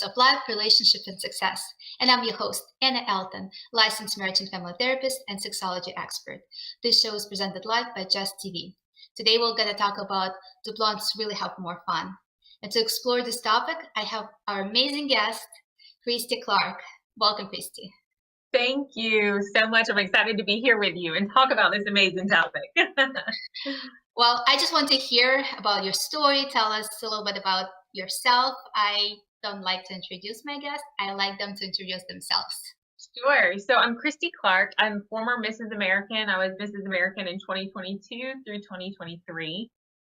of life, relationships, and success. And I'm your host, Elton, licensed marriage and family therapist and sexology expert. This show is presented live by Jess TV. Today we're going to talk about do blondes really have more fun? And to explore this topic, I have our amazing guest, Krisdee Clark. Welcome, Krisdee. Thank you so much. I'm excited to be here with you and talk about this amazing topic. Well, I just want to hear about your story. Tell us a little bit about yourself. I don't like to introduce my guests. I like them to introduce themselves. Sure. So I'm Krisdee Clark. I'm former Mrs. American. I was Mrs. American in 2022 through 2023.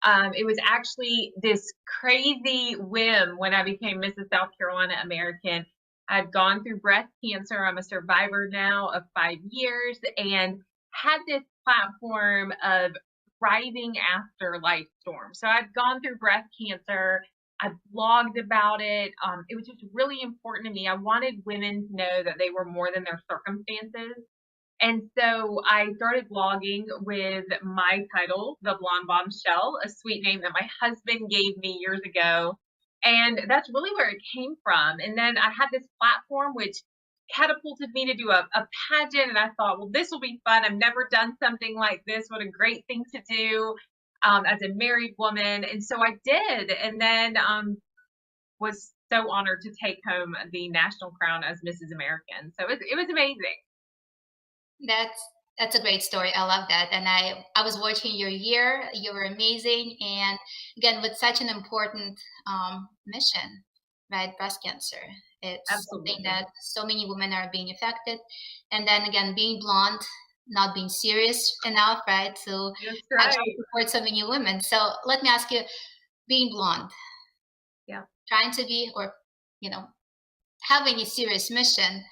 It was actually this crazy whim when I became Mrs. South Carolina American. I'd gone through breast cancer. I'm a survivor now of 5 years and had this platform of thriving after life storm. So I'd gone through breast cancer. I blogged about it. It was just really important to me. I wanted women to know that they were more than their circumstances. And so I started blogging with my title, The Blonde Bombshell, a sweet name that my husband gave me years ago. And that's really where it came from. And then I had this platform which catapulted me to do a pageant. And I thought, well, this will be fun. I've never done something like this. What a great thing to do as a married woman. And so I did. And then was so honored to take home the national crown as Mrs. American. So it was amazing. That's a great story. I love that. And I was watching your year. You were amazing. And again, with such an important mission, right? Breast cancer. It's Absolutely. Something that so many women are being affected. And then again, being blonde, not being serious enough, right? So actually support so many women. So let me ask you, being blonde, trying to be, or, having a serious mission,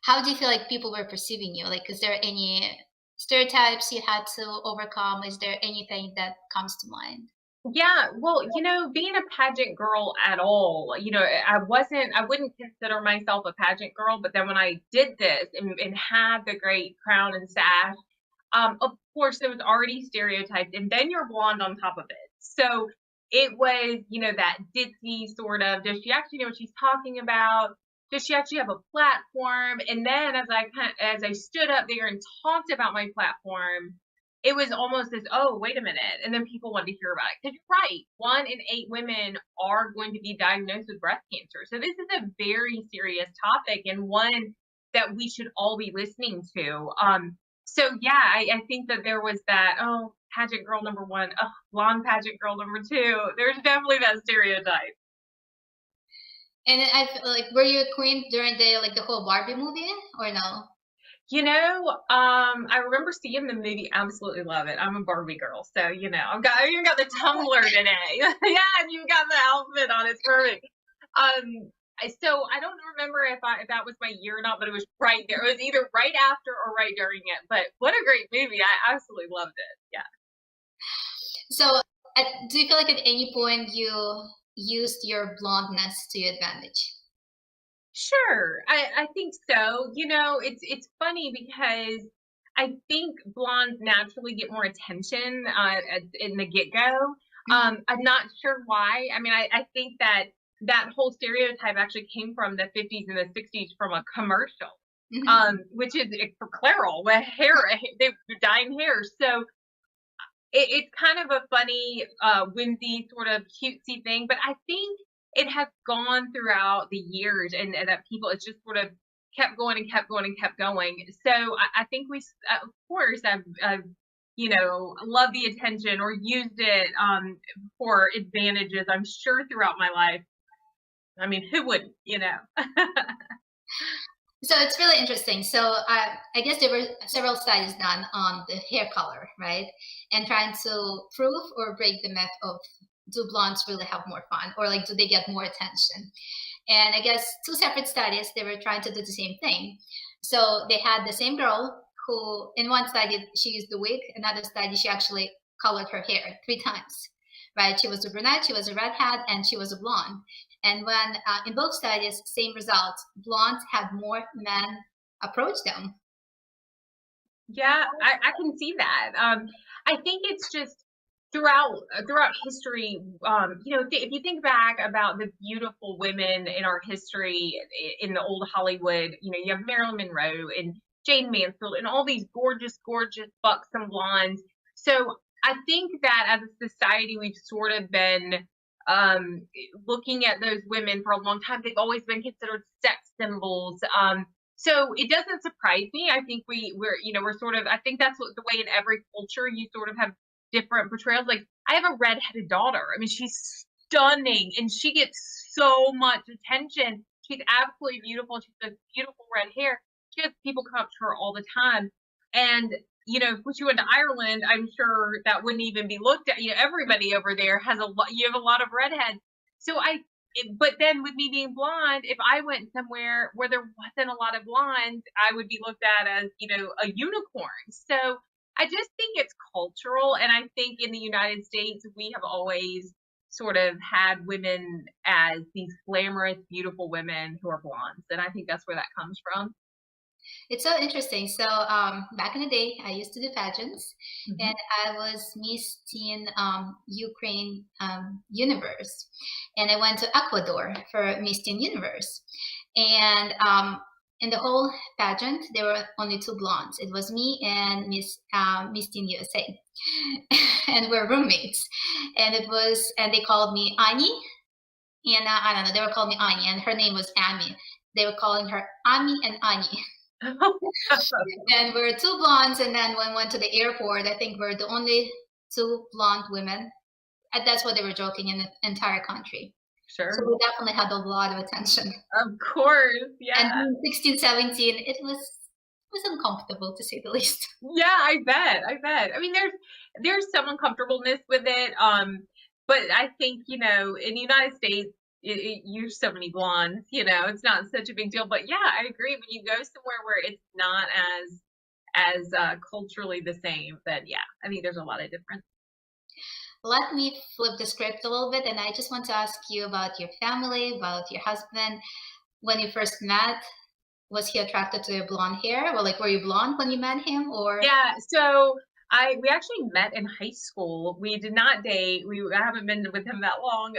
how do you feel like people were perceiving you? Like, is there any stereotypes you had to overcome? Is there anything that comes to mind? Yeah, well, being a pageant girl at all, I wouldn't consider myself a pageant girl, but then when I did this and had the great crown and sash, of course there was already stereotyped, and then you're blonde on top of it. So it was, that ditzy sort of, does she actually know what she's talking about? Does she actually have a platform? And then as I stood up there and talked about my platform, it was almost as, oh, wait a minute. And then people wanted to hear about it. Because you're right, 1 in 8 women are going to be diagnosed with breast cancer. So this is a very serious topic and one that we should all be listening to. So yeah, I think that there was that, oh, pageant girl number 1, oh, blonde pageant girl number 2. There's definitely that stereotype. And I feel like, were you a queen during the whole Barbie movie, or no? I remember seeing the movie. Absolutely love it. I'm a Barbie girl, so I even got the tumbler today. Yeah, and you got the outfit on. It's perfect. So I don't remember if that was my year or not, but it was right there. It was either right after or right during it. But what a great movie! I absolutely loved it. Yeah. So, do you feel like at any point you used your blondness to your advantage? Sure, I think so. It's funny because I think blondes naturally get more attention in the get-go. I'm not sure why. I mean, I think that whole stereotype actually came from the 50s and the 60s from a commercial, which is for Clairol with hair, they were dyeing hair. So it's kind of a funny, whimsy sort of cutesy thing, but I think it has gone throughout the years and that people, it's just sort of kept going and kept going and kept going. So I think we, of course, I've loved the attention or used it for advantages, I'm sure, throughout my life. I mean, who wouldn't, So it's really interesting. So I guess there were several studies done on the hair color, right? And trying to prove or break the myth of, do blondes really have more fun, or like, do they get more attention? And I guess 2 separate studies, they were trying to do the same thing. So they had the same girl who, in one study, she used the wig. Another study, she actually colored her hair 3 times, right? She was a brunette, she was a redhead, and she was a blonde. And when in both studies, same results, blondes had more men approach them. Yeah, I can see that. I think it's just throughout history, if you think back about the beautiful women in our history in the old Hollywood, you have Marilyn Monroe and Jane Mansfield and all these gorgeous, gorgeous, buxom blondes. So I think that as a society, we've sort of been looking at those women for a long time. They've always been considered sex symbols. So it doesn't surprise me. I think we're sort of, I think that's the way in every culture you sort of have different portrayals. Like, I have a redheaded daughter. I mean, she's stunning and she gets so much attention. She's absolutely beautiful. She has beautiful red hair. She has people come up to her all the time. And, if you went to Ireland, I'm sure that wouldn't even be looked at. Everybody over there has you have a lot of redheads. So but then with me being blonde, if I went somewhere where there wasn't a lot of blondes, I would be looked at as, a unicorn. So I just think it's cultural. And I think in the United States, we have always sort of had women as these glamorous, beautiful women who are blondes. And I think that's where that comes from. It's so interesting. So back in the day, I used to do pageants, Mhm. and I was Miss Teen Ukraine Universe, and I went to Ecuador for Miss Teen Universe, and in the whole pageant, there were only two blondes. It was me and Miss Teen USA, and we're roommates. And they called me Ani, and I don't know, they were calling me Ani, and her name was Amy. They were calling her Ami and Ani. And we're two blondes, and then when we went to the airport, I think we're the only two blonde women. And that's what they were joking in the entire country. So Sure. we definitely had a lot of attention. Of course. And Yeah. being 16, 17, it was uncomfortable to say the least. Yeah, I bet. I bet. I mean, there's some uncomfortableness with it. But I think, in the United States, you're so many blondes, it's not such a big deal. But yeah, I agree. When you go somewhere where it's not as culturally the same, then yeah, I think there's a lot of difference. Let me flip the script a little bit, and I just want to ask you about your family, about your husband. When you first met, was he attracted to your blonde hair? Well, like, were you blonde when you met him, or? Yeah, so we actually met in high school. We did not date. I haven't been with him that long.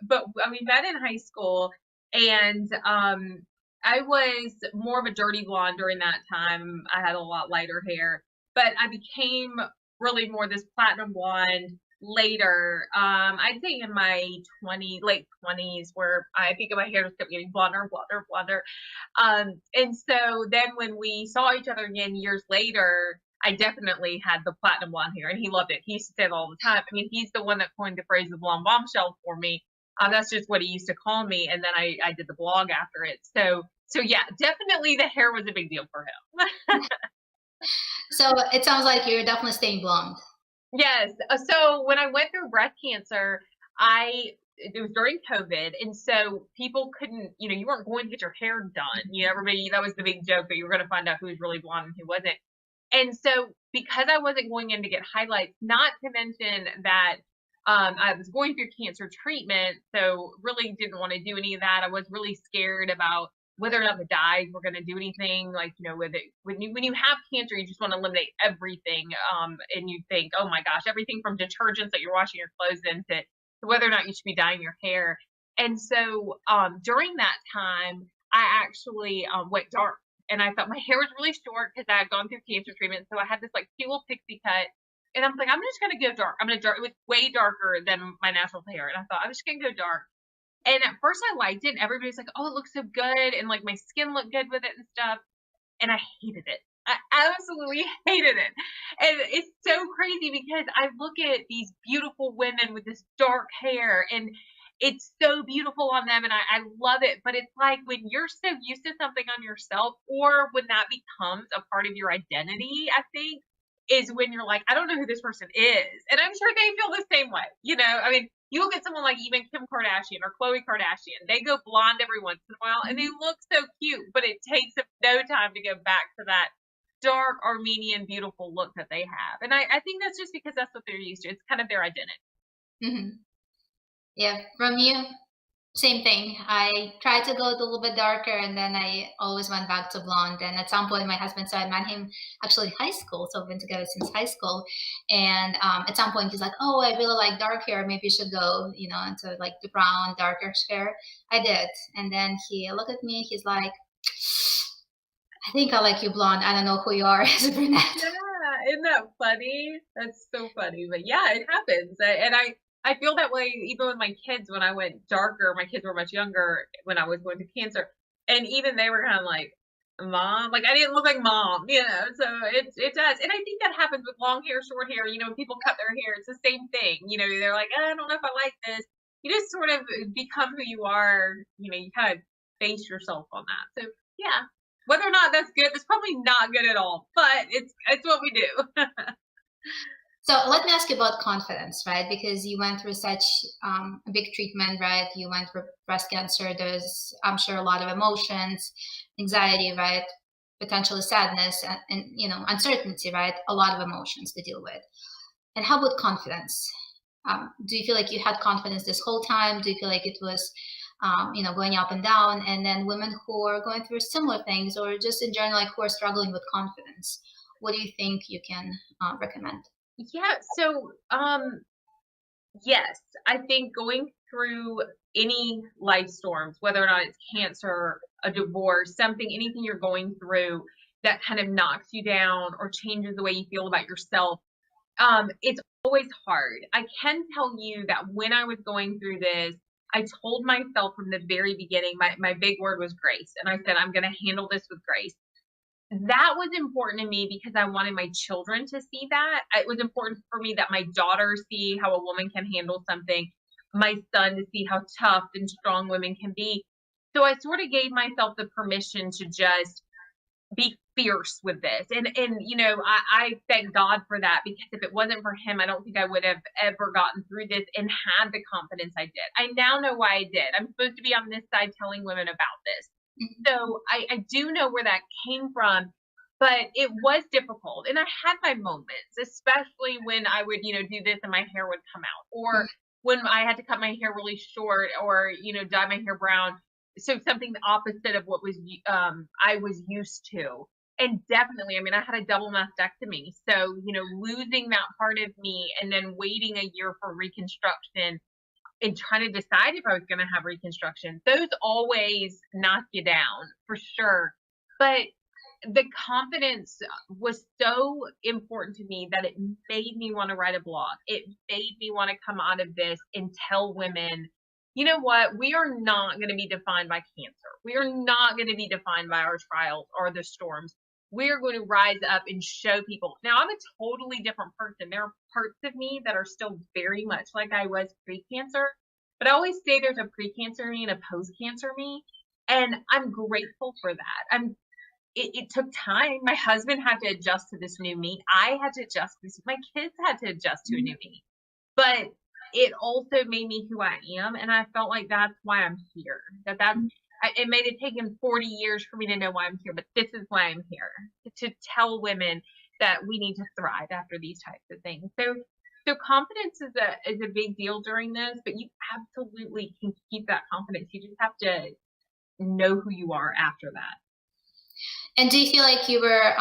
But we met in high school, and I was more of a dirty blonde during that time. I had a lot lighter hair, but I became really more this platinum blonde later. I'd say in my late 20s, where I think my hair just kept getting blonder, blonder, blonder. And so then when we saw each other again years later, I definitely had the platinum blonde hair, and he loved it. He used to say it all the time. I mean, he's the one that coined the phrase "the blonde bombshell" for me. That's just what he used to call me, and then I did the blog after it. So yeah, definitely the hair was a big deal for him. So it sounds like you're definitely staying blonde. Yes. So when I went through breast cancer, it was during COVID, and so people couldn't, you weren't going to get your hair done. Everybody, that was the big joke, that you were going to find out who was really blonde and who wasn't. And so because I wasn't going in to get highlights, not to mention that I was going through cancer treatment, so really didn't want to do any of that. I was really scared about whether or not the dyes were going to do anything. Like, when you have cancer, you just want to eliminate everything. And you think, oh my gosh, everything from detergents that you're washing your clothes in to whether or not you should be dyeing your hair. And so during that time, I actually went dark. And I thought my hair was really short because I had gone through cancer treatment. So I had this like cute little pixie cut. And I was like, I'm just going to go dark. I'm going to dark. It was way darker than my natural hair. And I thought, I'm just going to go dark. And at first I liked it. And everybody's like, oh, it looks so good. And like my skin looked good with it and stuff. And I hated it. I absolutely hated it. And it's so crazy because I look at these beautiful women with this dark hair, and it's so beautiful on them, and I love it. But it's like when you're so used to something on yourself, or when that becomes a part of your identity, I think, is when you're like, I don't know who this person is. And I'm sure they feel the same way. I mean, you look at someone like even Kim Kardashian or Khloe Kardashian, they go blonde every once in a while and they look so cute, but it takes no time to go back to that dark Armenian beautiful look that they have. And I think that's just because that's what they're used to. It's kind of their identity. Hmm. Yeah, from you, Same thing. I tried to go a little bit darker, and then I always went back to blonde. And at some point, my husband, so I met him actually in high school. So we've been together since high school. And at some point, he's like, "Oh, I really like dark hair. Maybe you should go, into like the brown, darker hair." I did, and then he looked at me. He's like, "I think I like you blonde. I don't know who you are as a brunette." Yeah, isn't that funny? That's so funny. But yeah, it happens. And I feel that way even with my kids when I went darker. My kids were much younger when I was going through cancer. And even they were kind of like, Mom, like I didn't look like mom, so it does. And I think that happens with long hair, short hair, when people cut their hair, it's the same thing. They're like, I don't know if I like this. You just sort of become who you are, you kind of base yourself on that. So yeah. Whether or not that's good, that's probably not good at all, but it's what we do. So let me ask you about confidence, right? Because you went through such a big treatment, right? You went through breast cancer. There's, I'm sure, a lot of emotions, anxiety, right? Potentially sadness and uncertainty, right? A lot of emotions to deal with. And how about confidence? Do you feel like you had confidence this whole time? Do you feel like it was, going up and down? And then women who are going through similar things, or just in general, like who are struggling with confidence, what do you think you can recommend? Yeah, so yes, I think going through any life storms, whether or not it's cancer, a divorce, something, anything you're going through that kind of knocks you down or changes the way you feel about yourself, it's always hard. I can tell you that when I was going through this, I told myself from the very beginning, my big word was grace. And I said, I'm going to handle this with grace. That was important to me because I wanted my children to see that. It was important for me that my daughter see how a woman can handle something, my son to see how tough and strong women can be. So I sort of gave myself the permission to just be fierce with this. And I thank God for that, because if it wasn't for him, I don't think I would have ever gotten through this and had the confidence I did. I now know why I did. I'm supposed to be on this side telling women about this. So I do know where that came from, but it was difficult. And I had my moments, especially when I would, do this and my hair would come out, or when I had to cut my hair really short, or, dye my hair brown. So something the opposite of what was I was used to. And definitely, I mean, I had a double mastectomy. So, losing that part of me and then waiting a year for reconstruction and trying to decide if I was going to have reconstruction, those always knock you down for sure. But the confidence was so important to me that it made me want to write a blog. It made me want to come out of this and tell women, you know what? We are not going to be defined by cancer. We are not going to be defined by our trials or the storms. We are going to rise up and show people. Now, I'm a totally different person. There are parts of me that are still very much like I was pre-cancer, but I always say there's a pre-cancer me and a post-cancer me, and I'm grateful for that. It took time. My husband had to adjust to this new me. I had to adjust to this. My kids had to adjust to a new me. But it also made me who I am, and I felt like that's why I'm here. It may have taken 40 years for me to know why I'm here, but this is why I'm here, to tell women that we need to thrive after these types of things. So confidence is a big deal during this, but you absolutely can keep that confidence. You just have to know who you are after that. And do you feel like you were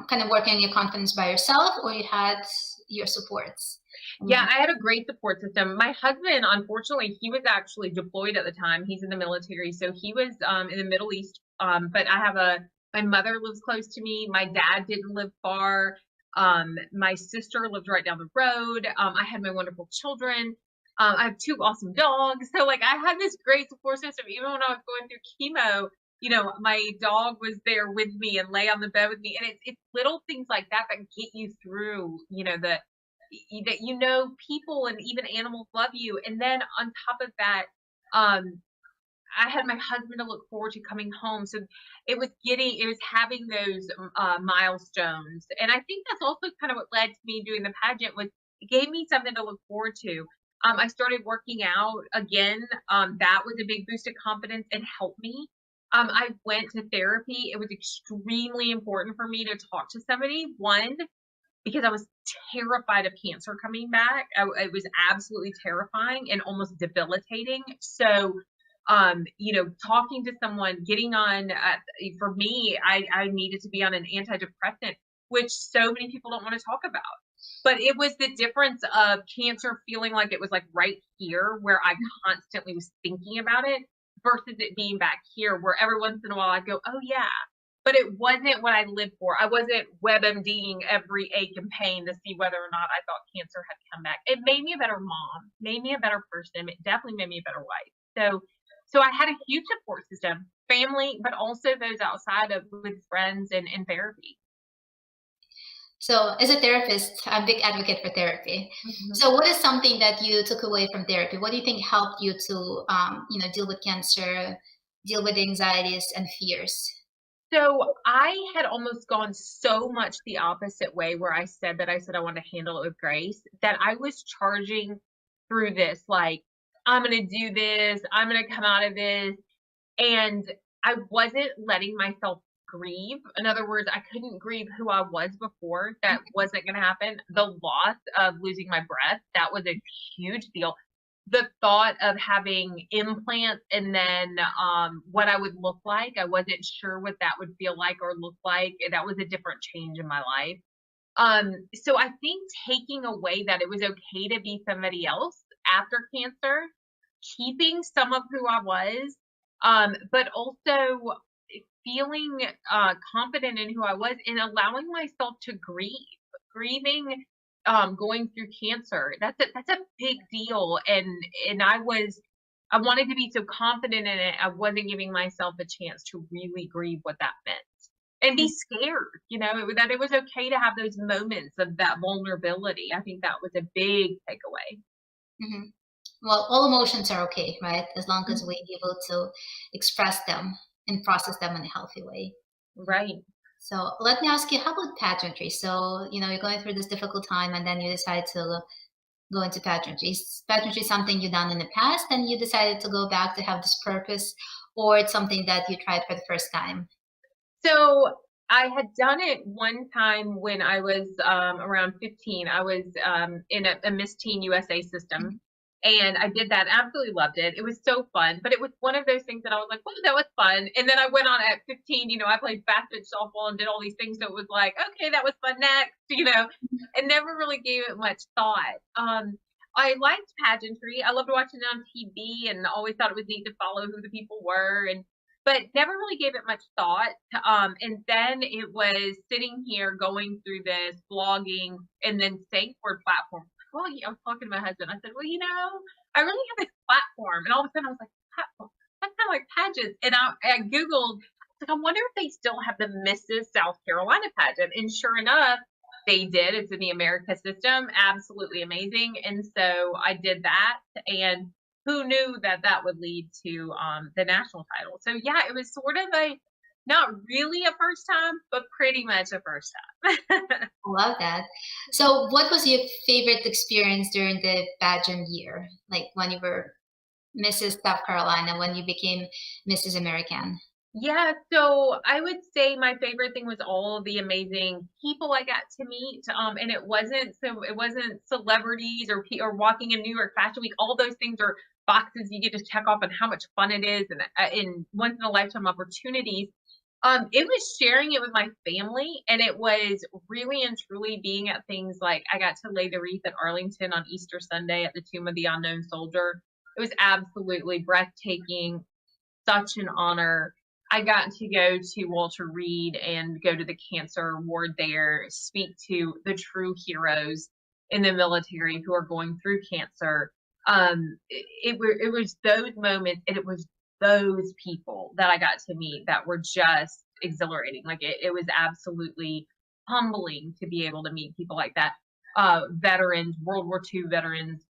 kind of working on your confidence by yourself, or you had your supports? Yeah, I had a great support system. My husband, unfortunately, he was actually deployed at the time. He's in the military, so he was in the Middle East. But my mother lives close to me. My dad didn't live far. My sister lived right down the road. I had my wonderful children. I have two awesome dogs. So like I had this great support system. Even when I was going through chemo, my dog was there with me and lay on the bed with me. And it's little things like that that get you through, that people and even animals love you. And then on top of that, I had my husband to look forward to coming home. So it was having those milestones. And I think that's also kind of what led to me doing the pageant. It gave me something to look forward to. I started working out again. That was a big boost of confidence and helped me. I went to therapy. It was extremely important for me to talk to somebody. One, because I was terrified of cancer coming back. It was absolutely terrifying and almost debilitating. So talking to someone, getting on, for me, I needed to be on an antidepressant, which so many people don't want to talk about. But it was the difference of cancer feeling like it was like right here where I constantly was thinking about it versus it being back here where every once in a while I go, oh yeah. But it wasn't what I lived for. I wasn't WebMDing every ache and pain to see whether or not I thought cancer had come back. It made me a better mom, made me a better person. It definitely made me a better wife. So I had a huge support system, family, but also those outside of with friends and therapy. So as a therapist, I'm a big advocate for therapy. Mm-hmm. So what is something that you took away from therapy? What do you think helped you to, deal with cancer, deal with anxieties and fears? So I had almost gone so much the opposite way where I said I wanted to handle it with grace that I was charging through this, like, I'm going to do this, I'm going to come out of this. And I wasn't letting myself grieve. In other words, I couldn't grieve who I was before. That wasn't going to happen. The loss of losing my breath, that was a huge deal. The thought of having implants and then what I would look like, I wasn't sure what that would feel like or look like. That was a different change in my life. So I think taking away that it was okay to be somebody else after cancer, keeping some of who I was, but also feeling confident in who I was and allowing myself to grieving going through cancer. That's a big deal. And I wanted to be so confident in it. I wasn't giving myself a chance to really grieve what that meant and be scared, that it was okay to have those moments of that vulnerability. I think that was a big takeaway. Mm-hmm. Well, all emotions are okay, right? As long as we're able to express them and process them in a healthy way. Right. So let me ask you, how about pageantry? So, you're going through this difficult time and then you decide to go into pageantry. Is pageantry something you've done in the past and you decided to go back to have this purpose, or it's something that you tried for the first time? So I had done it one time when I was around 15. I was in a Miss Teen USA system. And I did that. Absolutely loved it. It was so fun. But it was one of those things that I was like, well, that was fun. And then I went on at 15, I played fast pitch softball and did all these things. So it was like, okay, that was fun next, and never really gave it much thought. I liked pageantry. I loved watching it on TV and always thought it was neat to follow who the people were. But never really gave it much thought. And then it was sitting here going through this blogging and then saying word platform. Well, I was talking to my husband. I said, well, I really have this platform. And all of a sudden I was like, platform? That's kind of like pageants. And I Googled, I wonder if they still have the Mrs. South Carolina pageant. And sure enough, they did. It's in the America system. Absolutely amazing. And so I did that. And who knew that would lead to the national title? So yeah, it was sort of not really a first time, but pretty much a first time. Love that. So what was your favorite experience during the pageant year? Like when you were Mrs. South Carolina, when you became Mrs. American? Yeah, so I would say my favorite thing was all of the amazing people I got to meet. And it wasn't celebrities or walking in New York Fashion Week. All those things are boxes you get to check off and how much fun it is and in once in a lifetime opportunities. It was sharing it with my family, and it was really and truly being at things like I got to lay the wreath at Arlington on Easter Sunday at the Tomb of the Unknown Soldier. It was absolutely breathtaking, such an honor. I got to go to Walter Reed and go to the cancer ward there, speak to the true heroes in the military who are going through cancer. It was those moments, and it was those people that I got to meet that were just exhilarating. Like it was absolutely humbling to be able to meet people like that. Veterans, World War II veterans,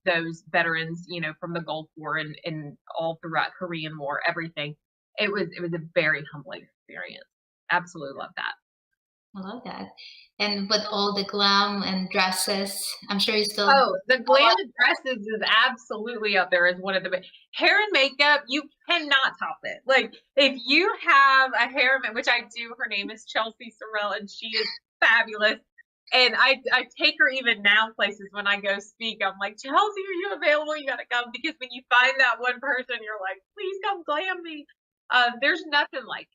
those veterans, from the Gulf War and all throughout Korean War, everything. It was a very humbling experience. Absolutely love that. I love that. And with all the glam and dresses, I'm sure you still. Oh, the glam and dresses is absolutely up there as one of the hair and makeup. You cannot top it. Like if you have a hair, which I do, her name is Chelsea Sorrell, and she is fabulous. And I take her even now places when I go speak. I'm like, Chelsea, are you available? You gotta come, because when you find that one person, you're like, please come glam me. There's nothing like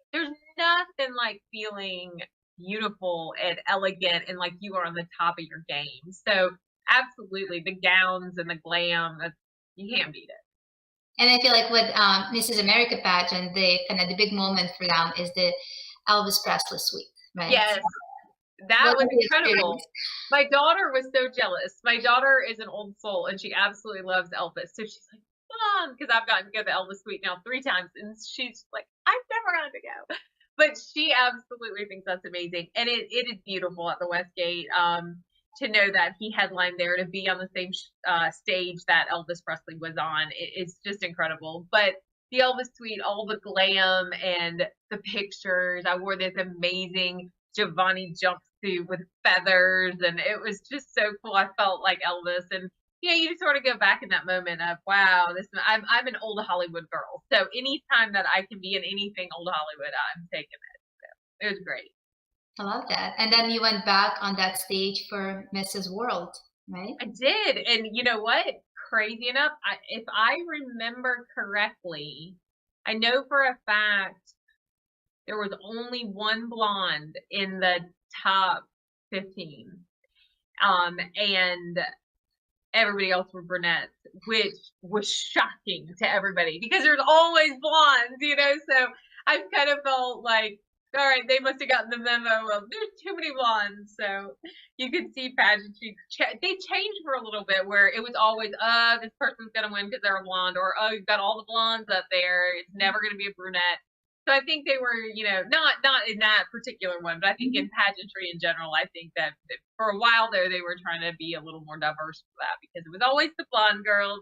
feeling beautiful and elegant and like you are on the top of your game. So absolutely, the gowns and the glam, you can't beat it. And I feel like with Mrs. America pageant, the big moment for them is the Elvis Presley suite, right? Yes, that was incredible. My daughter was so jealous. My daughter is an old soul and she absolutely loves Elvis. So she's like, Mom, because I've gotten to go to the Elvis suite now 3 times, and she's like, I've never gotten to go. But she absolutely thinks that's amazing. And it is beautiful at the Westgate. To know that he headlined there, to be on the same stage that Elvis Presley was on, it's just incredible. But the Elvis suite, all the glam and the pictures, I wore this amazing Giovanni jumpsuit with feathers, and it was just so cool. I felt like Elvis, and you sort of go back in that moment of, wow, I'm an old Hollywood girl. So anytime that I can be in anything old Hollywood, I'm taking it. So it was great. I love that. And then you went back on that stage for Mrs. World, right? I did. And you know what? Crazy enough, if I remember correctly, I know for a fact there was only one blonde in the top 15. And everybody else were brunettes, which was shocking to everybody because there's always blondes, so I kind of felt like, all right, they must have gotten the memo of there's too many blondes. So you could see pageantry, they changed for a little bit where it was always, this person's going to win because they're a blonde, or, you've got all the blondes up there, it's never going to be a brunette. So I think they were, not in that particular one, but I think in pageantry in general, I think that for a while there, they were trying to be a little more diverse for that because it was always the blonde girls.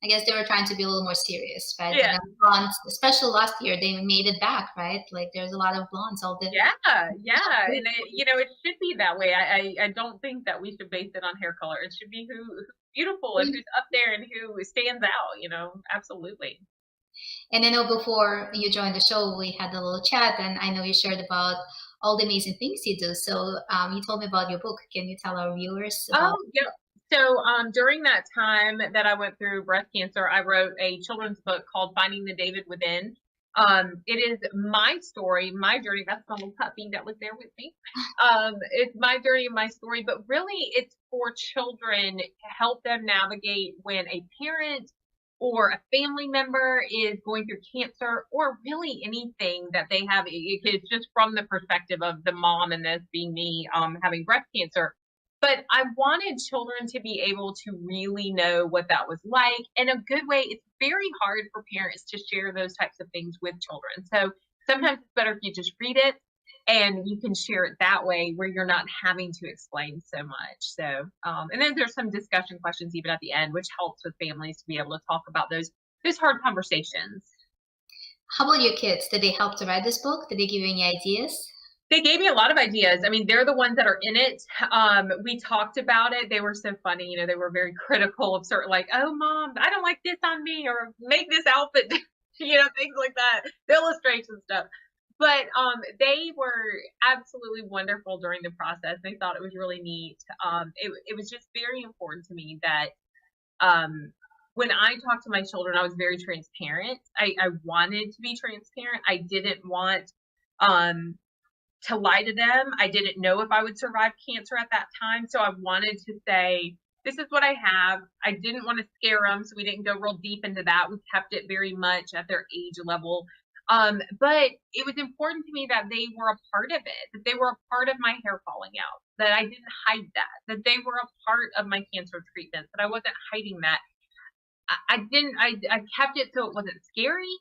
I guess they were trying to be a little more serious, right? Yeah. Blondes, especially last year, they made it back, right? Like there's a lot of blondes all the Yeah. And it should be that way. I don't think that we should base it on hair color. It should be who's beautiful and who's up there and who stands out, absolutely. And I know before you joined the show, we had a little chat, and I know you shared about all the amazing things you do. So you told me about your book. Can you tell our viewers about yeah. So during that time that I went through breast cancer, I wrote a children's book called Finding the David Within. It is my story, my journey. That's the little puppy that was there with me. It's my journey and my story, but really it's for children to help them navigate when a parent or a family member is going through cancer, or really anything that they have. It's just from the perspective of the mom, and this being me, having breast cancer. But I wanted children to be able to really know what that was like. In a good way, it's very hard for parents to share those types of things with children. So sometimes it's better if you just read it and you can share it that way where you're not having to explain so much. So, and then there's some discussion questions even at the end, which helps with families to be able to talk about those hard conversations. How about your kids? Did they help to write this book? Did they give you any ideas? They gave me a lot of ideas. I mean, they're the ones that are in it. We talked about it. They were so funny. They were very critical of certain, like, oh, Mom, I don't like this on me, or make this outfit, things like that, the illustration stuff. But they were absolutely wonderful during the process. They thought it was really neat. It was just very important to me that when I talked to my children, I was very transparent. I wanted to be transparent. I didn't want to lie to them. I didn't know if I would survive cancer at that time. So I wanted to say, this is what I have. I didn't want to scare them, so we didn't go real deep into that. We kept it very much at their age level. But it was important to me that they were a part of it, that they were a part of my hair falling out, that I didn't hide that they were a part of my cancer treatment, that I wasn't hiding that. I kept it so it wasn't scary,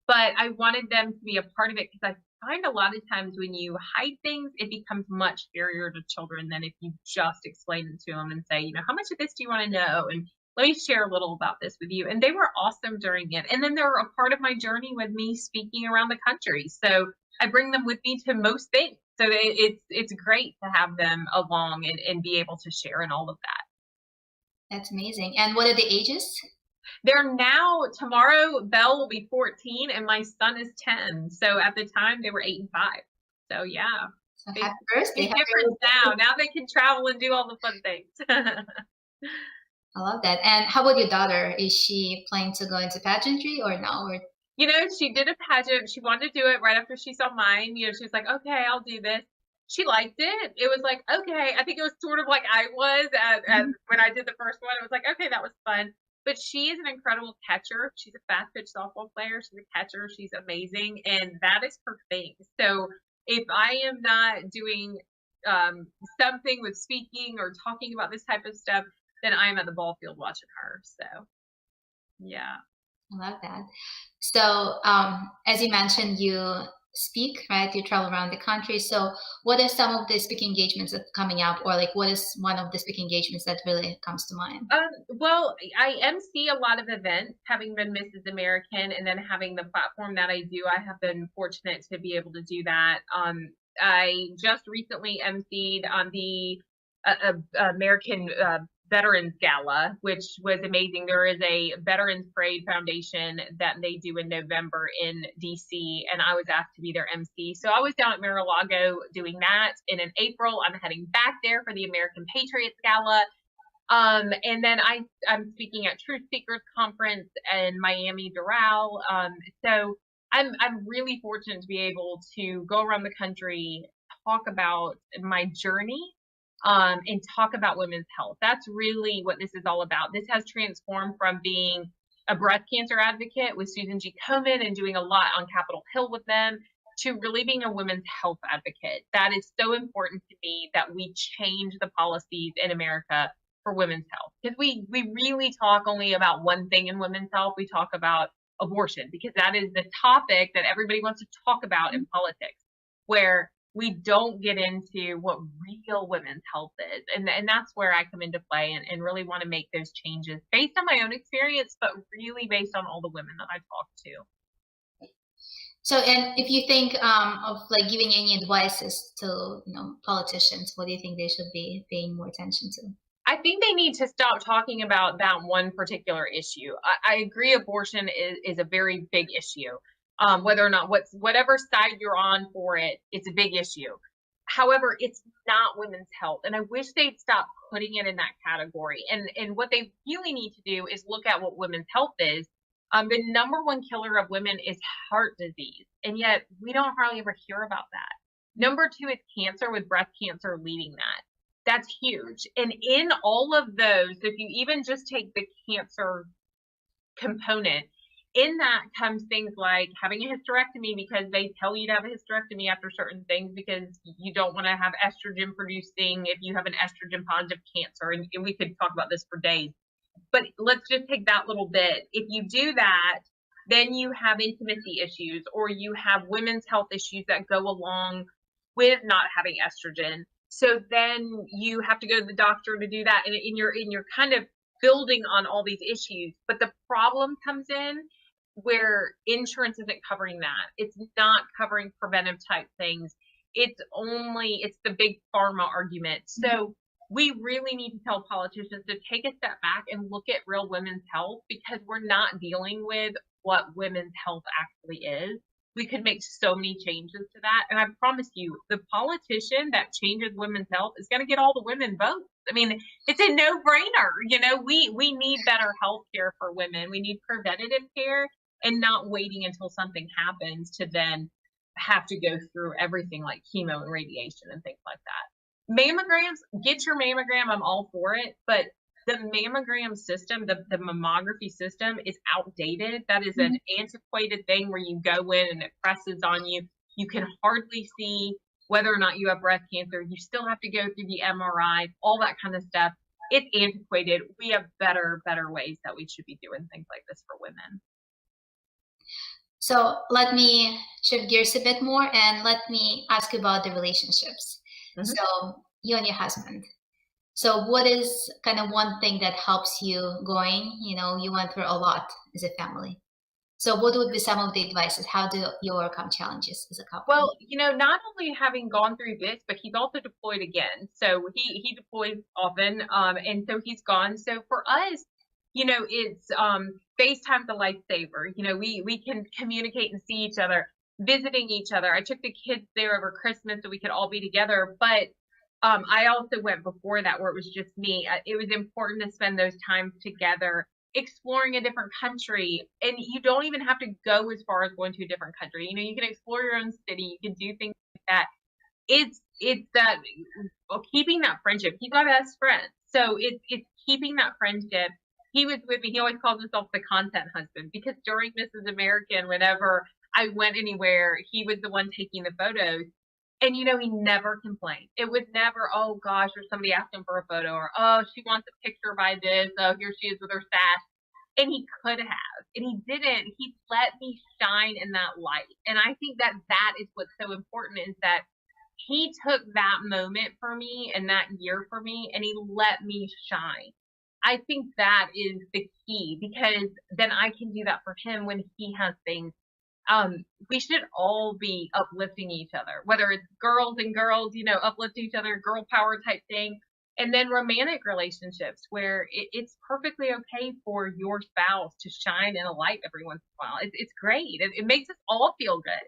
but I wanted them to be a part of it because I find a lot of times when you hide things, it becomes much scarier to children than if you just explain it to them and say, how much of this do you want to know? And let me share a little about this with you. And they were awesome during it. And then they're a part of my journey with me speaking around the country. So I bring them with me to most things. So it's great to have them along and be able to share in all of that. That's amazing. And what are the ages? They're now, tomorrow, Belle will be 14 and my son is 10. So at the time they were 8 and 5. So yeah. So Big, happy birthday. big difference now. Now they can travel and do all the fun things. I love that. And how about your daughter? Is she planning to go into pageantry or no? Or You know, she did a pageant. She wanted to do it right after she saw mine. You know, she was like, okay, I'll do this. She liked it. It was like, okay. I think it was sort of like I was at when I did the first one. It was like, okay, that was fun. But she is an incredible catcher. She's a fast pitch softball player. She's a catcher. She's amazing. And that is her thing. So if I am not doing something with speaking or talking about this type of stuff, then I'm at the ball field watching her. So, yeah. I love that. So, as you mentioned, you speak, right? You travel around the country. So, what are some of the speaking engagements that are coming up, or like what is one of the speaking engagements that really comes to mind? Well, I MC a lot of events, having been Mrs. American, and then having the platform that I do. I have been fortunate to be able to do that. I just recently MC'd on the American Veterans Gala, which was amazing. There is a Veterans Parade Foundation that they do in November in DC, and I was asked to be their MC. So I was down at Mar-a-Lago doing that, and in April I'm heading back there for the American Patriots Gala. And then I'm speaking at Truth Seekers Conference in Miami, Doral. So I'm really fortunate to be able to go around the country, talk about my journey, and talk about women's health. That's really what this is all about. This has transformed from being a breast cancer advocate with Susan G. Komen and doing a lot on Capitol Hill with them to really being a women's health advocate. That is so important to me that we change the policies in America for women's health. Because we really talk only about one thing in women's health. We talk about abortion because that is the topic that everybody wants to talk about in politics, where we don't get into what real women's health is. And that's where I come into play and really want to make those changes based on my own experience, but really based on all the women that I talk to. So, and if you think of like giving any advices to politicians, what do you think they should be paying more attention to? I think they need to stop talking about that one particular issue. I agree abortion is a very big issue. Whether or not whatever side you're on for it, it's a big issue. However, it's not women's health. And I wish they'd stop putting it in that category. And what they really need to do is look at what women's health is. The number one killer of women is heart disease. And yet we don't hardly ever hear about that. Number two is cancer, with breast cancer leading that. That's huge. And in all of those, if you even just take the cancer component, in that comes things like having a hysterectomy, because they tell you to have a hysterectomy after certain things because you don't want to have estrogen producing if you have an estrogen positive cancer. And we could talk about this for days. But let's just take that little bit. If you do that, then you have intimacy issues, or you have women's health issues that go along with not having estrogen. So then you have to go to the doctor to do that, and you're kind of building on all these issues. But the problem comes in where insurance isn't covering that. It's not covering preventive type things. It's the big pharma argument. So we really need to tell politicians to take a step back and look at real women's health, because we're not dealing with what women's health actually is. We could make so many changes to that. And I promise you, the politician that changes women's health is going to get all the women votes. I mean, it's a no-brainer. We need better health care for women. We need preventative care, and not waiting until something happens to then have to go through everything like chemo and radiation and things like that. Mammograms, get your mammogram. I'm all for it. But the mammogram system, the mammography system is outdated. That is an antiquated thing where you go in and it presses on you. You can hardly see whether or not you have breast cancer. You still have to go through the MRI, all that kind of stuff. It's antiquated. We have better ways that we should be doing things like this for women. So let me shift gears a bit more, and let me ask you about the relationships. So you and your husband. So what is kind of one thing that helps you going? You went through a lot as a family. So what would be some of the advices? How do you overcome challenges as a couple? Well, not only having gone through this, but he's also deployed again. So he deploys often, and so he's gone. So for us, it's FaceTime's a lifesaver. We can communicate and see each other. visiting each other. I took the kids there over Christmas so we could all be together. But I also went before that where it was just me. It was important to spend those times together, exploring a different country. And you don't even have to go as far as going to a different country. You know, you can explore your own city. You can do things like that. It's that keeping that friendship. He's my best friend, so it's keeping that friendship. He was with me. He always calls himself the content husband because during Mrs. American, whenever I went anywhere, he was the one taking the photos. And you know, he never complained. It was never, oh gosh, or somebody asked him for a photo, or oh, she wants a picture by this. Oh, here she is with her sash. And he could have, and he didn't. He let me shine in that light. And I think that that is what's so important is that he took that moment for me and that year for me, and he let me shine. I think that is the key because then I can do that for him when he has things. We should all be uplifting each other, whether it's girls and girls, you know, uplifting each other, girl power type thing. And then romantic relationships where it's perfectly okay for your spouse to shine in a light every once in a while. It's great. It makes us all feel good.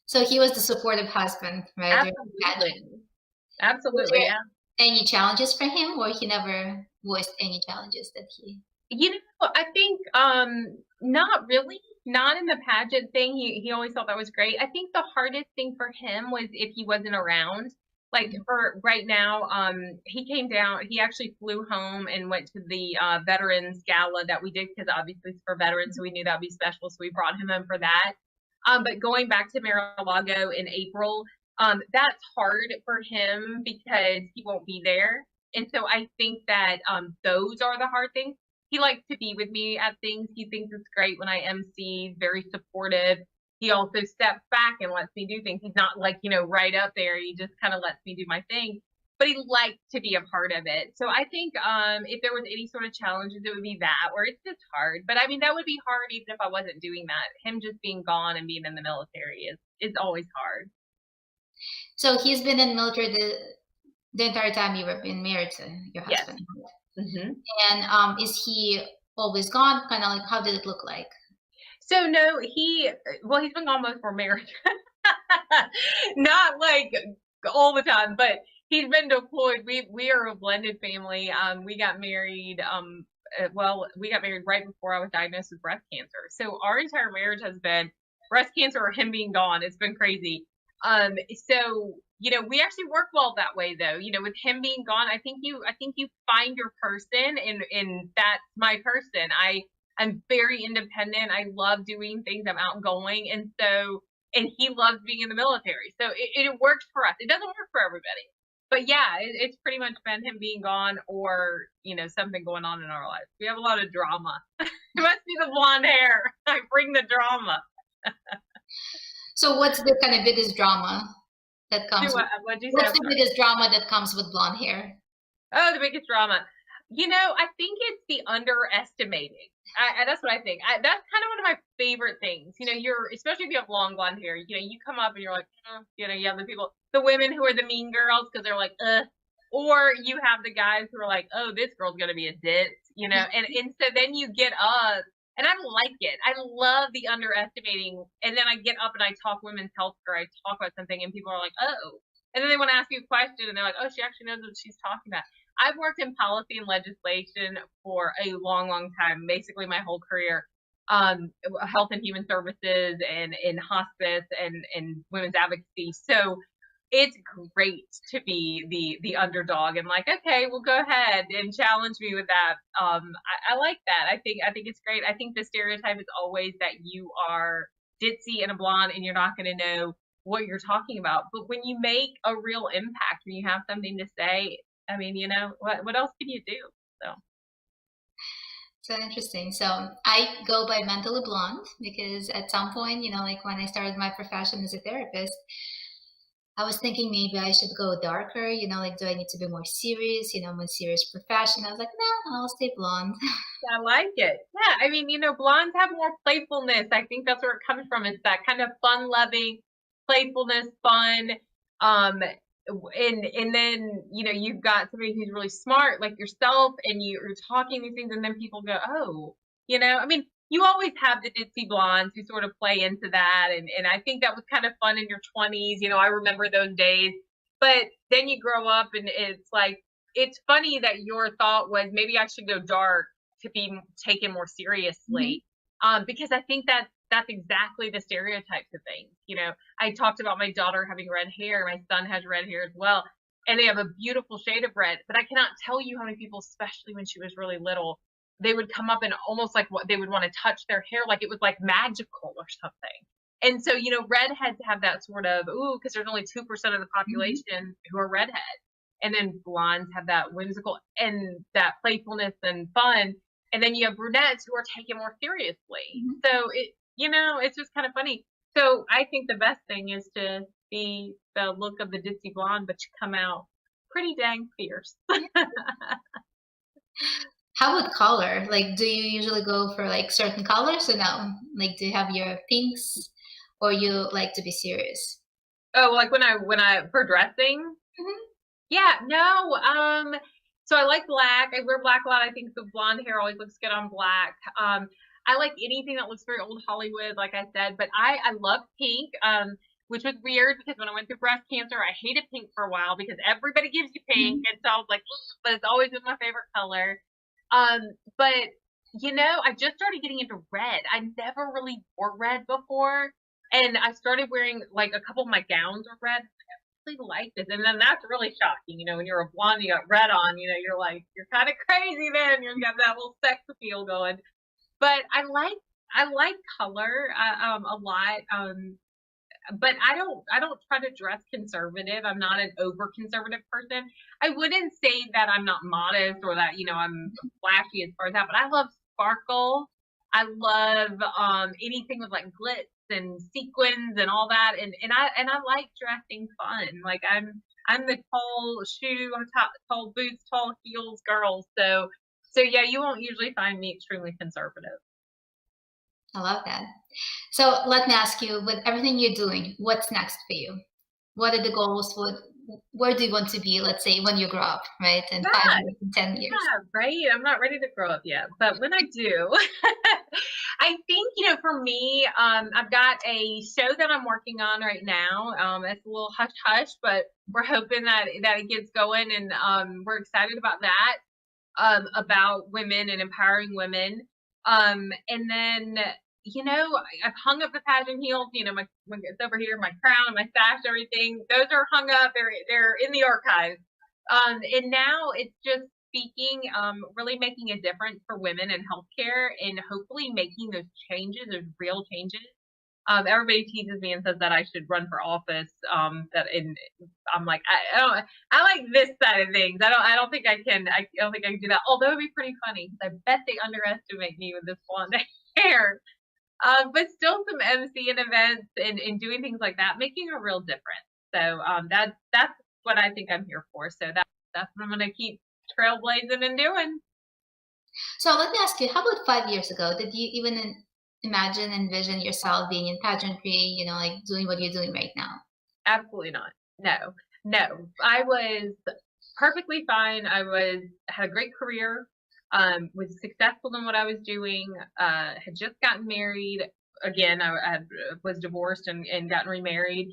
So he was the supportive husband, right? Absolutely. Absolutely. Yeah. Any challenges for him, or he never voiced any challenges that he? You know, I think not really. Not in the pageant thing. He always thought that was great. I think the hardest thing for him was if he wasn't around. Like for right now, he came down. He actually flew home and went to the veterans gala that we did because obviously it's for veterans, so we knew that'd be special. So we brought him in for that. But going back to Mar-a-Lago in April, that's hard for him because he won't be there. And so I think that those are the hard things. He likes to be with me at things. He thinks it's great when I MC, very supportive. He also steps back and lets me do things. He's not like, you know, right up there. He just kind of lets me do my thing. But he likes to be a part of it. So I think if there was any sort of challenges, it would be that, where it's just hard. But I mean, that would be hard even if I wasn't doing that. Him just being gone and being in the military is always hard. So he's been in the military the entire time you were being married to your husband. Yes. Mm-hmm. And is he always gone? Kind of like, how did it look like? So no, he's been gone most of our marriage. Not like all the time, but he's been deployed. We are a blended family. We got married. We got married right before I was diagnosed with breast cancer. So our entire marriage has been breast cancer or him being gone. It's been crazy. So you know, we actually work well that way though. You know, with him being gone, I think you find your person, and that's my person. I'm very independent. I love doing things. I'm outgoing, and he loves being in the military. So it works for us. It doesn't work for everybody, but yeah, it's pretty much been him being gone or, you know, something going on in our lives. We have a lot of drama. It must be the blonde hair. I bring the drama. So what's the kind of biggest drama that comes? What's the biggest drama that comes with blonde hair? Oh, the biggest drama. You know, I think it's the underestimating. That's what I think. That's kind of one of my favorite things. You know, especially if you have long blonde hair, you know, you come up and you're like, you know, you have the women who are the mean girls because they're like, or you have the guys who are like, oh, this girl's going to be a ditz, you know, and so then you get up, and I like it. I love the underestimating. And then I get up and I talk women's health, or I talk about something and people are like, oh, and then they want to ask you a question and they're like, oh, she actually knows what she's talking about. I've worked in policy and legislation for a long, long time, basically my whole career, health and human services and in hospice and women's advocacy. So it's great to be the underdog and like, okay, well, go ahead and challenge me with that. I like that. I think it's great. I think the stereotype is always that you are ditzy and a blonde and you're not going to know what you're talking about. But when you make a real impact, when you have something to say, I mean, you know, what else can you do? So interesting. So I go by mentally blonde because at some point, you know, like when I started my profession as a therapist, I was thinking maybe I should go darker, you know, like, do I need to be more serious? You know, I'm a serious profession. I was like, no, I'll stay blonde. I like it. Yeah. I mean, you know, blondes have more playfulness. I think that's where it comes from. It's that kind of fun loving playfulness, fun. And then, you know, you've got somebody who's really smart like yourself and you're talking these things and then people go, oh, you know, I mean, you always have the ditzy blondes who sort of play into that. And I think that was kind of fun in your 20s. You know, I remember those days. But then you grow up and it's like, it's funny that your thought was maybe I should go dark to be taken more seriously. Because I think that's exactly the stereotypes of things. You know, I talked about my daughter having red hair. My son has red hair as well. And they have a beautiful shade of red. But I cannot tell you how many people, especially when she was really little, they would come up and almost like what they would want to touch their hair like it was like magical or something. And so, you know, redheads have that sort of, ooh, because there's only 2% of the population who are redheads. And then blondes have that whimsical and that playfulness and fun. And then you have brunettes who are taken more seriously. So it, you know, it's just kind of funny. So I think the best thing is to be the look of the ditzy blonde, but you come out pretty dang fierce. How about color? Like, do you usually go for like certain colors or no? Like, do you have your pinks or you like to be serious? Oh, like when I for dressing? Mhm. Yeah, no. So I like black. I wear black a lot. I think the blonde hair always looks good on black. I like anything that looks very old Hollywood, like I said, but I love pink. Which was weird because when I went through breast cancer, I hated pink for a while because everybody gives you pink, and so I was like, "Ugh," but it's always been my favorite color. Um, but you know, I just started getting into red. I never really wore red before, and I started wearing like a couple of my gowns are red. I really like this, and then that's really shocking. You know, when you're a blonde, you got red on. You know, you're like you're kind of crazy. Then you got that little sex appeal going. But I like color a lot. But I don't try to dress conservative. I'm not an over conservative person. I wouldn't say that I'm not modest or that, you know, I'm flashy as far as that, but I love sparkle. I love anything with like glitz and sequins and all that, and I like dressing fun. Like I'm the tall shoe, I'm tall boots, tall heels girl. So yeah, you won't usually find me extremely conservative. I love that. So let me ask you, with everything you're doing, what's next for you? What are the goals? Where do you want to be, let's say, when you grow up, right? In 5 years, in 10 years? Yeah, right. I'm not ready to grow up yet, but when I do, I think, you know, for me, I've got a show that I'm working on right now. It's a little hush hush, but we're hoping that it gets going, and we're excited about that. About women and empowering women. And then, you know, I've hung up the pageant heels. You know, my it's over here, my crown, my sash, everything. Those are hung up. They're in the archives. And now it's just speaking, really making a difference for women in healthcare, and hopefully making those changes, those real changes. Everybody teases me and says that I should run for office. That and I'm like, I don't, I like this side of things. I don't think I can. I don't think I can do that. Although it'd be pretty funny because I bet they underestimate me with this blonde hair. But still some MC and events and doing things like that, making a real difference. So that's what I think I'm here for. So that's what I'm gonna keep trailblazing and doing. So let me ask you, how about 5 years ago? Did you even imagine, envision yourself being in pageantry, like doing what you're doing right now? Absolutely not. No, no. I was perfectly fine. Had a great career. Was successful in what I was doing. Had just gotten married. Again, was divorced and gotten remarried.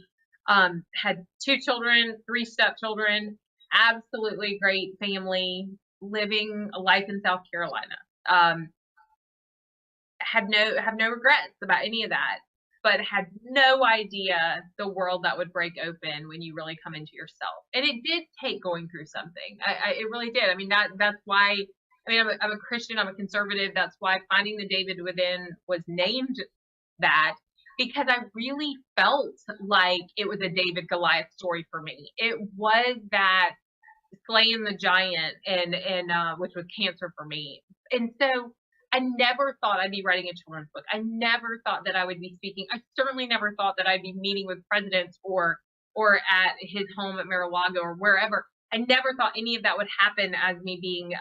Had 2 children, 3 stepchildren. Absolutely great family. Living a life in South Carolina. Um, have no regrets about any of that, but had no idea the world that would break open when you really come into yourself. And it did take going through something. It really did. I mean, that's why. I mean, I'm a Christian. I'm a conservative. That's why finding the David within was named that, because I really felt like it was a David Goliath story for me. It was that slaying the giant, and which was cancer for me. And so I never thought I'd be writing a children's book. I never thought that I would be speaking. I certainly never thought that I'd be meeting with presidents or at his home at Mar-a-Lago or wherever. I never thought any of that would happen as me being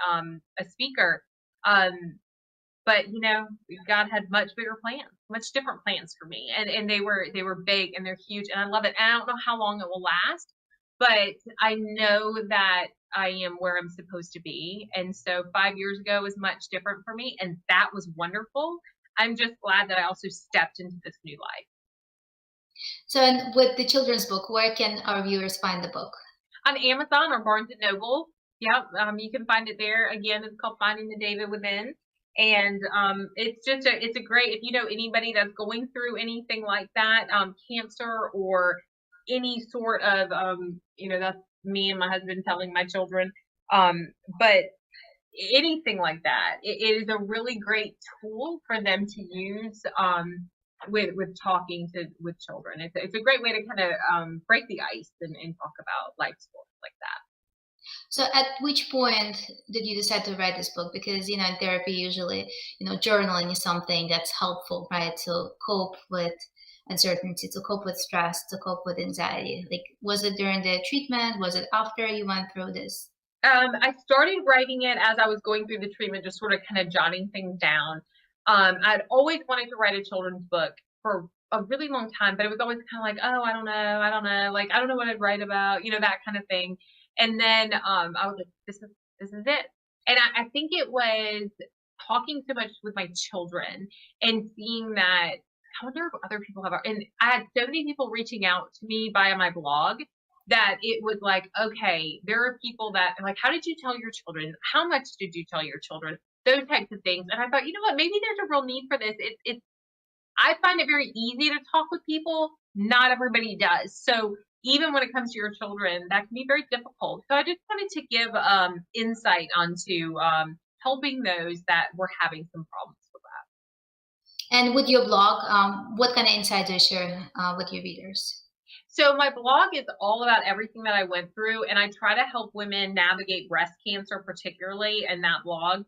a speaker. But you know, God had much bigger plans, much different plans for me, and they were big and they're huge, and I love it. And I don't know how long it will last, but I know that I am where I'm supposed to be. And so 5 years ago was much different for me, and that was wonderful. I'm just glad that I also stepped into this new life. So, and with the children's book, where can our viewers find the book? On Amazon or Barnes and Noble. Yep, you can find it there. Again, it's called Finding the David Within. And it's just it's a great, if you know anybody that's going through anything like that, cancer or any sort of that's me and my husband telling my children, but anything like that, it is a really great tool for them to use with talking with children. It's a great way to kind of break the ice and talk about life stories like that. So at which point did you decide to write this book? Because, in therapy, usually, journaling is something that's helpful, right? To cope with uncertainty, to cope with stress, to cope with anxiety. Like, was it during the treatment? Was it after you went through this? I started writing it as I was going through the treatment, just sort of kind of jotting things down. I'd always wanted to write a children's book for a really long time, but it was always kind of like, oh, I don't know, like I don't know what I'd write about, that kind of thing. And then I was like, this is it. And I think it was talking so much with my children and seeing that I wonder if other people have, and I had so many people reaching out to me via my blog that it was like, okay, there are people that like, how did you tell your children? How much did you tell your children? Those types of things. And I thought, you know what, maybe there's a real need for this. I find it very easy to talk with people. Not everybody does. So even when it comes to your children, that can be very difficult. So I just wanted to give insight onto helping those that were having some problems with that. And with your blog, what kind of insight do you share with your readers? So my blog is all about everything that I went through, and I try to help women navigate breast cancer, particularly in that blog.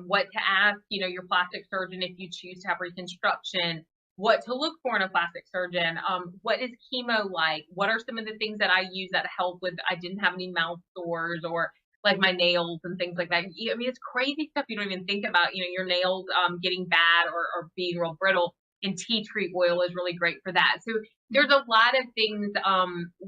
What to ask, your plastic surgeon if you choose to have reconstruction, what to look for in a plastic surgeon, what is chemo like, what are some of the things that I use that help with, I didn't have any mouth sores or like my nails and things like that. I mean, it's crazy stuff you don't even think about, your nails getting bad or being real brittle, and tea tree oil is really great for that. So there's a lot of things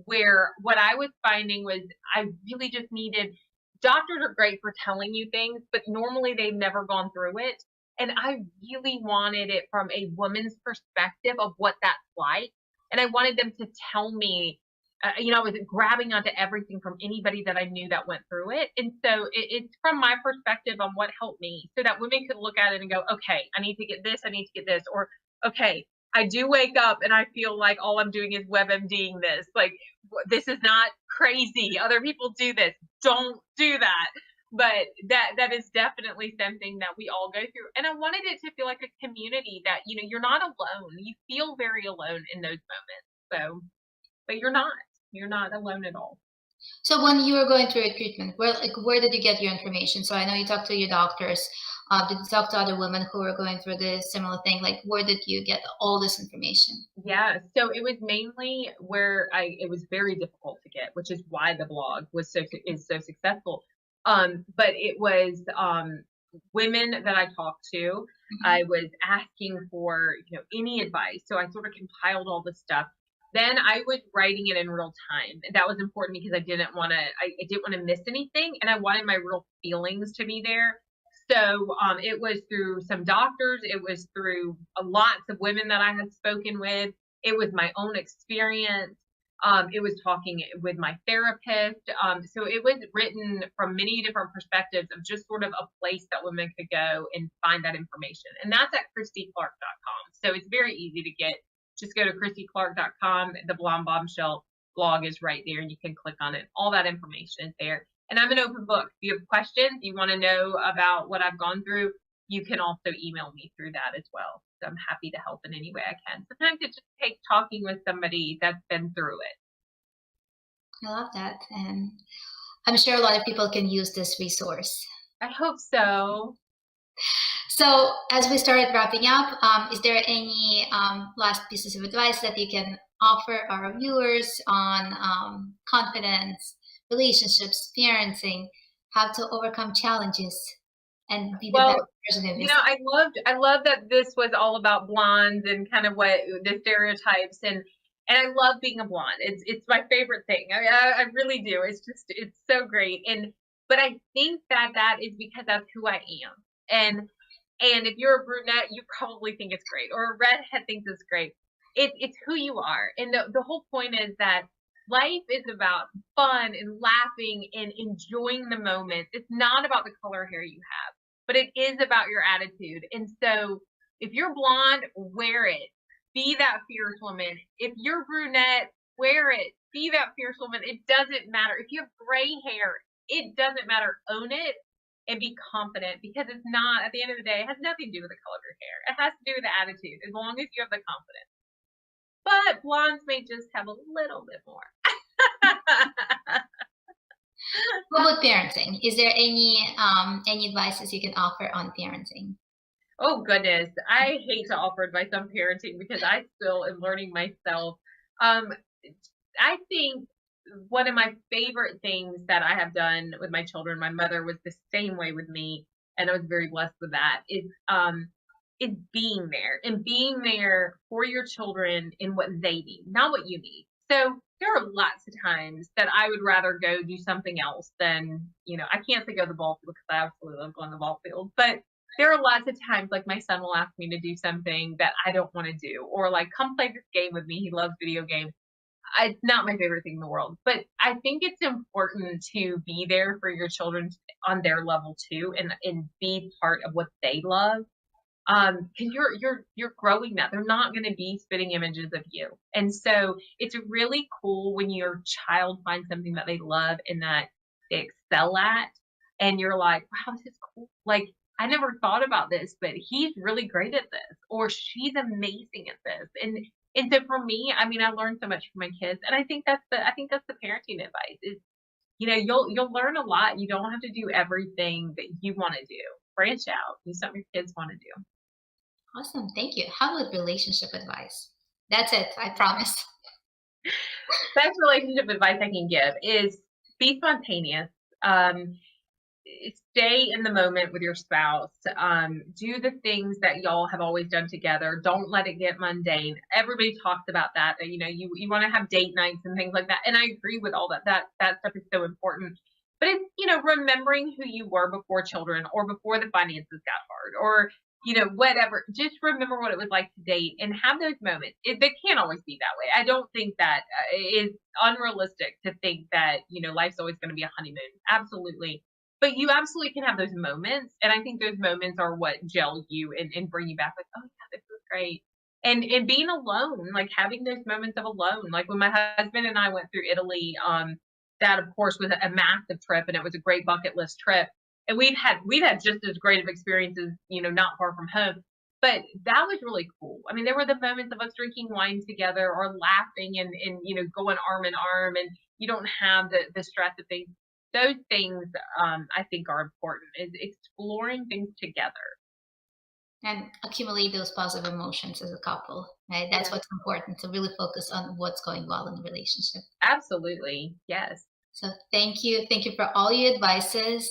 where what I was finding was I really just needed, doctors are great for telling you things, but normally they've never gone through it. And I really wanted it from a woman's perspective of what that's like. And I wanted them to tell me, I was grabbing onto everything from anybody that I knew that went through it. And so it's from my perspective on what helped me so that women could look at it and go, okay, I need to get this, I need to get this, or okay, I do wake up and I feel like all I'm doing is WebMDing this. Like, this is not crazy. Other people do this. Don't do that. But that is definitely something that we all go through. And I wanted it to feel like a community that, you're not alone. You feel very alone in those moments. So, but you're not alone at all. So when you were going through a treatment, where did you get your information? So I know you talked to your doctors. Did you talk to other women who were going through the similar thing? Like, where did you get all this information? Yeah, so it was mainly where it was very difficult to get, which is why the blog is so successful. But it was women that I talked to. Mm-hmm. I was asking for any advice, so I sort of compiled all this stuff. Then I was writing it in real time. That was important because I didn't want to miss anything, and I wanted my real feelings to be there. So it was through some doctors. It was through lots of women that I had spoken with. It was my own experience. It was talking with my therapist. So it was written from many different perspectives of just sort of a place that women could go and find that information. And that's at KrisdeeClark.com. So it's very easy to get. Just go to KrisdeeClark.com. The Blonde Bombshell blog is right there, and you can click on it. All that information is there. And I'm an open book. If you have questions, you want to know about what I've gone through, you can also email me through that as well. So I'm happy to help in any way I can. Sometimes it just takes talking with somebody that's been through it. I love that. And I'm sure a lot of people can use this resource. I hope so. So as we start wrapping up, is there any last pieces of advice that you can offer our viewers on confidence, relationships, parenting, how to overcome challenges, and be the best version of yourself? I love that this was all about blondes and kind of what the stereotypes, and I love being a blonde. It's my favorite thing. I really do. It's so great. But I think that is because that's who I am. And And if you're a brunette, you probably think it's great, or a redhead thinks it's great. It's who you are. And the whole point is that life is about fun and laughing and enjoying the moment. It's not about the color hair you have, but it is about your attitude. And so if you're blonde, wear it. Be that fierce woman. If you're brunette, wear it. Be that fierce woman. It doesn't matter. If you have gray hair, it doesn't matter. Own it and be confident, because it's not, at the end of the day, it has nothing to do with the color of your hair. It has to do with the attitude, as long as you have the confidence. But blondes may just have a little bit more. What about parenting? Is there any advices you can offer on parenting? Oh goodness, I hate to offer advice on parenting because I still am learning myself. I think one of my favorite things that I have done with my children, my mother was the same way with me, and I was very blessed with that, is being there, and being there for your children in what they need, not what you need. So there are lots of times that I would rather go do something else than, I can't say go to the ball field because I absolutely love going to the ball field, but there are lots of times, like, my son will ask me to do something that I don't want to do, or like, come play this game with me. He loves video games. It's not my favorite thing in the world, but I think it's important to be there for your children on their level too, and be part of what they love. Because you're growing that. They're not going to be spitting images of you. And so it's really cool when your child finds something that they love and that they excel at, and you're like, wow, this is cool. Like, I never thought about this, but he's really great at this, or she's amazing at this. And so for me, I mean, I learned so much from my kids, and I think that's the parenting advice is, you'll learn a lot. You don't have to do everything that you want to do. Branch out, do something your kids want to do. Awesome, thank you. How about relationship advice? That's it, I promise. Best relationship advice I can give is be spontaneous. Stay in the moment with your spouse. Do the things that y'all have always done together. Don't let it get mundane. Everybody talks about that. You want to have date nights and things like that. And I agree with all that. That stuff is so important. But it's, remembering who you were before children, or before the finances got hard, or, whatever. Just remember what it was like to date and have those moments. They can't always be that way. I don't think that is unrealistic to think that, life's always going to be a honeymoon. Absolutely. But you absolutely can have those moments. And I think those moments are what gel you and bring you back, like, oh yeah, this was great. And being alone, like having those moments of alone, like when my husband and I went through Italy, that of course was a massive trip, and it was a great bucket list trip. And we've had just as great of experiences, not far from home. But that was really cool. I mean, there were the moments of us drinking wine together, or laughing and going arm in arm, and you don't have the stress of things. Those things, I think, are important, is exploring things together. And accumulate those positive emotions as a couple, right? That's what's important, to really focus on what's going well in the relationship. Absolutely. Yes. So thank you. Thank you for all your advices.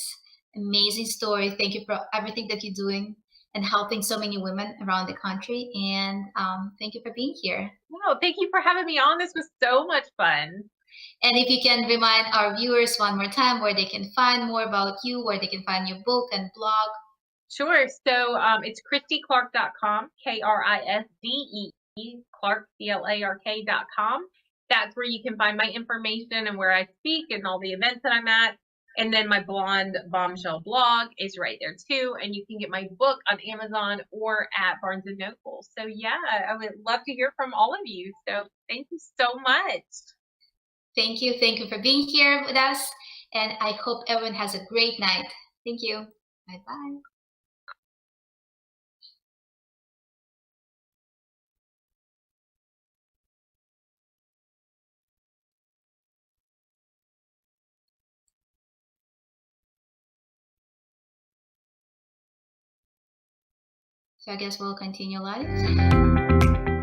Amazing story. Thank you for everything that you're doing and helping so many women around the country. And thank you for being here. No, thank you for having me on. This was so much fun. And if you can remind our viewers one more time where they can find more about you, where they can find your book and blog. Sure. So it's KrisdeeClark.com, KRISDEE, Clark, CLARK.com. That's where you can find my information and where I speak and all the events that I'm at. And then my Blonde Bombshell blog is right there too. And you can get my book on Amazon or at Barnes & Noble. So yeah, I would love to hear from all of you. So thank you so much. Thank you. Thank you for being here with us. And I hope everyone has a great night. Thank you. Bye-bye. So I guess we'll continue live.